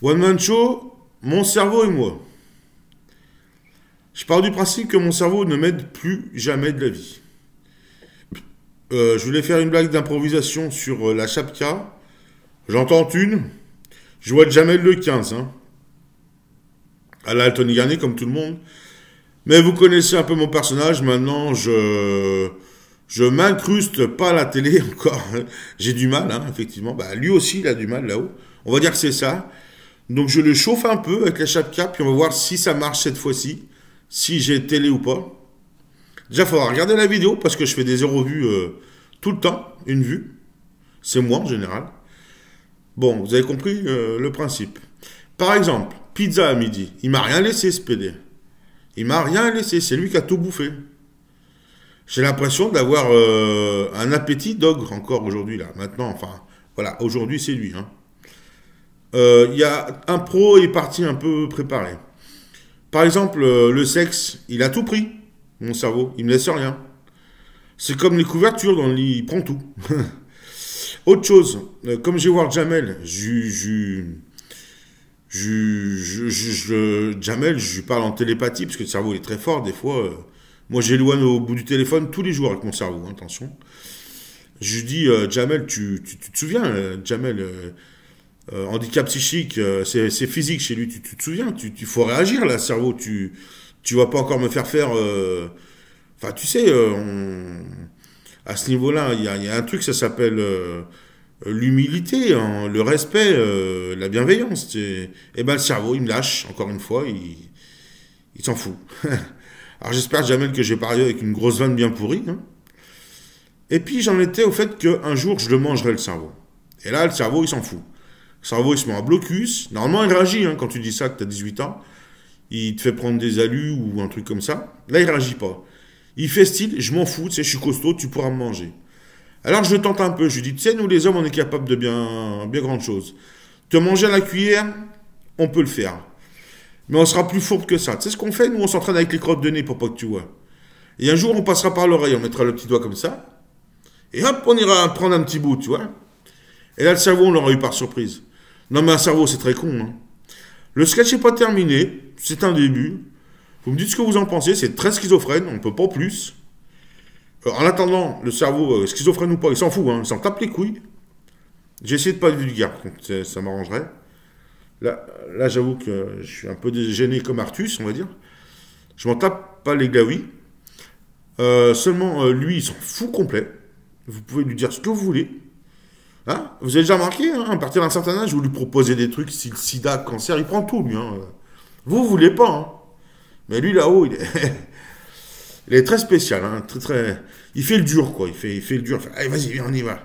One Man Show, mon cerveau et moi. Je pars du principe que mon cerveau ne m'aide plus jamais de la vie. Je voulais faire une blague d'improvisation sur la Chapka. J'entends une. Je vois Jamel le 15. Hein. À la Tony Garnier, comme tout le monde. Mais vous connaissez un peu mon personnage. Maintenant, je m'incruste pas à la télé encore. J'ai du mal, hein, effectivement. Bah, lui aussi, il a du mal là-haut. On va dire que c'est ça. Donc, je le chauffe un peu avec la Chapka. Puis, on va voir si ça marche cette fois-ci. Si j'ai télé ou pas. Déjà, il faudra regarder la vidéo parce que je fais des 0 vues tout le temps. Une vue. C'est moi en général. Bon, vous avez compris le principe. Par exemple, pizza à midi. Il m'a rien laissé ce PD. Il m'a rien laissé. C'est lui qui a tout bouffé. J'ai l'impression d'avoir un appétit d'ogre encore aujourd'hui là. Maintenant, enfin, voilà. Aujourd'hui, c'est lui. Hein. Il y a un pro est parti un peu préparé. Par exemple, le sexe, il a tout pris. Mon cerveau, il me laisse rien. C'est comme les couvertures dans le lit, il prend tout. Autre chose, comme je vais voir Jamel, Jamel, je lui parle en télépathie, parce que le cerveau est très fort, des fois. Moi, j'éloigne au bout du téléphone tous les jours avec mon cerveau, hein, attention. Je lui dis, Jamel, tu te souviens, Jamel, handicap psychique, c'est physique chez lui, tu te souviens, tu faut réagir là, cerveau, tu vas pas encore me faire faire... Enfin, tu sais, à ce niveau-là, il y a un truc, ça s'appelle l'humilité, hein, le respect, la bienveillance. Et ben le cerveau, il me lâche, encore une fois, il s'en fout. Alors j'espère jamais que j'ai parlé avec une grosse vanne bien pourrie. Hein. Et puis j'en étais au fait qu'un jour, je le mangerai le cerveau. Et là, le cerveau, il s'en fout. Le cerveau, il se met en blocus. Normalement, il réagit hein, quand tu dis ça, que tu as 18 ans. Il te fait prendre des alus ou un truc comme ça. Là, il réagit pas. Il fait style, je m'en fous, tu sais, je suis costaud, tu pourras me manger. Alors je tente un peu, je lui dis, tu sais, nous les hommes, on est capable de bien grandes choses. Te manger à la cuillère, on peut le faire. Mais on sera plus fourbe que ça. Tu sais ce qu'on fait? Nous, on s'entraîne avec les crottes de nez pour pas que tu vois. Et un jour, on passera par l'oreille, on mettra le petit doigt comme ça. Et hop, on ira prendre un petit bout, tu vois. Et là, le cerveau, on l'aura eu par surprise. Non, mais un cerveau, c'est très con. Hein. Le sketch n'est pas terminé, c'est un début. Vous me dites ce que vous en pensez, c'est très schizophrène, on ne peut pas plus. En attendant, le cerveau, schizophrène ou pas, il s'en fout, hein, il s'en tape les couilles. J'ai essayé de pas être vulgaire, donc ça m'arrangerait. Là j'avoue que je suis un peu gêné comme Artus, on va dire. Je m'en tape pas les glaouis. Seulement, lui, il s'en fout complet. Vous pouvez lui dire ce que vous voulez. Hein, vous avez déjà remarqué, hein, à partir d'un certain âge, vous lui proposez des trucs, sida, cancer, il prend tout, lui. Hein. Vous voulez pas, hein. Mais lui, là-haut, il est très spécial. Hein, il fait le dur, quoi. Il fait le dur. Il fait, allez, vas-y, viens, on y va.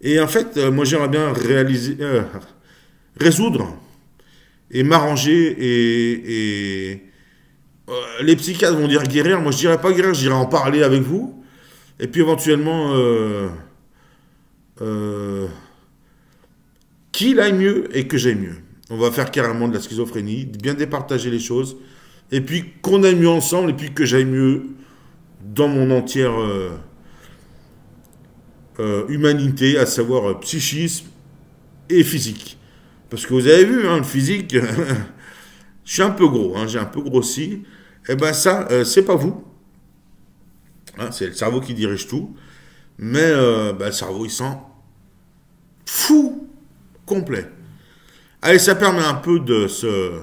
Et en fait, moi, j'aimerais bien résoudre et m'arranger. Les psychiatres vont dire guérir. Moi, je dirais pas guérir, je dirais en parler avec vous. Et puis, éventuellement, qu'il aille mieux et que j'aille mieux. On va faire carrément de la schizophrénie, bien départager les choses. Et puis qu'on aille mieux ensemble, et puis que j'aille mieux dans mon entière humanité, à savoir psychisme et physique. Parce que vous avez vu, hein, le physique, je suis un peu gros, hein, j'ai un peu grossi. Et ben ça, c'est pas vous. Hein, c'est le cerveau qui dirige tout. Mais ben, le cerveau, il s'en fout complet. Allez, ça permet un peu de se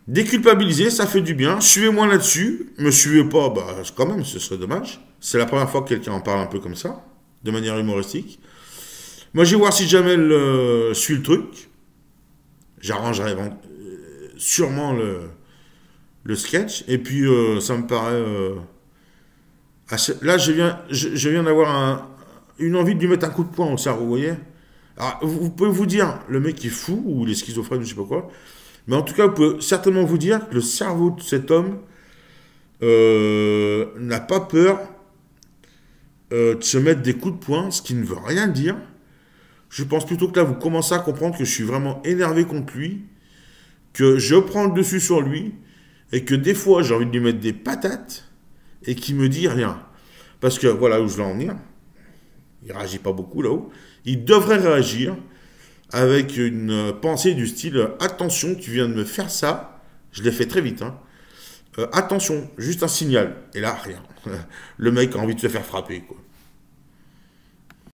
déculpabiliser, ça fait du bien. Suivez-moi là-dessus. Me suivez pas, bah, quand même, ce serait dommage. C'est la première fois que quelqu'un en parle un peu comme ça, de manière humoristique. Moi, je vais voir si Jamel suit le truc. J'arrangerai sûrement le sketch. Et puis, ça me paraît... là, je viens d'avoir une envie de lui mettre un coup de poing au cerveau, vous voyez. Alors, vous pouvez vous dire, le mec est fou, ou il est schizophrène, je sais pas quoi. Mais en tout cas, vous pouvez certainement vous dire que le cerveau de cet homme n'a pas peur de se mettre des coups de poing, ce qui ne veut rien dire. Je pense plutôt que là, vous commencez à comprendre que je suis vraiment énervé contre lui, que je prends le dessus sur lui, et que des fois, j'ai envie de lui mettre des patates, et qu'il me dit rien. Parce que, voilà où je veux en venir, il réagit pas beaucoup là-haut, il devrait réagir. avec une pensée du style attention, tu viens de me faire ça. Je l'ai fait très vite. Hein. Attention, juste un signal. Et là, rien. Le mec a envie de se faire frapper. Quoi.